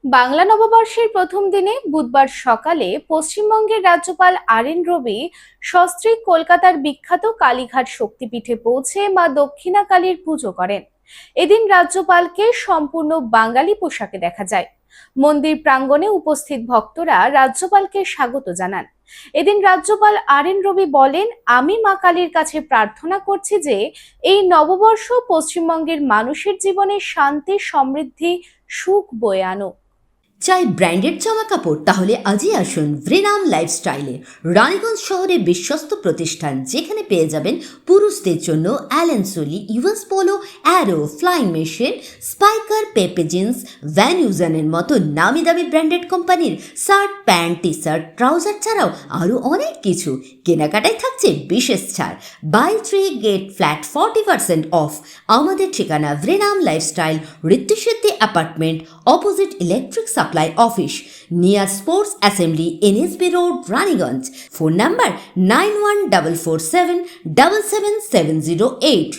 বাংলা নববর্ষের প্রথম দিনে বুধবার সকালে পশ্চিমবঙ্গের রাজ্যপাল আর.এন. রবি সস্ত্রীক কলকাতার বিখ্যাত কালীঘাট শক্তিপীঠে পৌঁছে মা দক্ষিণা কালীর পুজো করেন। এদিন রাজ্যপালকে সম্পূর্ণ বাঙালি পোশাকে দেখা যায়। মন্দির প্রাঙ্গণে উপস্থিত ভক্তরা রাজ্যপালকে স্বাগত জানান। এদিন রাজ্যপাল আর.এন. রবি বলেন, আমি মা কালীর কাছে প্রার্থনা করছি যে এই নববর্ষ পশ্চিমবঙ্গের মানুষের জীবনে শান্তি, সমৃদ্ধি, সুখ বয়ে আনুক। চাই ব্র্যান্ডেড জামা কাপড়? তাহলে আজই আসুন ভ্রেনাম লাইফস্টাইলে, রানীগঞ্জ শহরে বিশ্বস্ত প্রতিষ্ঠান, যেখানে পেয়ে যাবেন পুরুষদের জন্য Allen Solly, US Polo, Arrow, Flying Machine, Spykar, Pepe Jeans, Van ইউজানের মতো নামি দামি ব্র্যান্ডেড কোম্পানির shirt, pant, T shirt, trouser ছাড়াও আরও অনেক কিছু। কেনাকাটায় থাকছে বিশেষ ছাড়, বাই 3 গেট ফ্ল্যাট 40% অফ। আমাদের ঠিকানা ভ্রেনাম lifestyle, Ritusiddhi apartment, opposite electric supply office, near sports assembly, NSB road, Raniganj. Phone number 9144777778।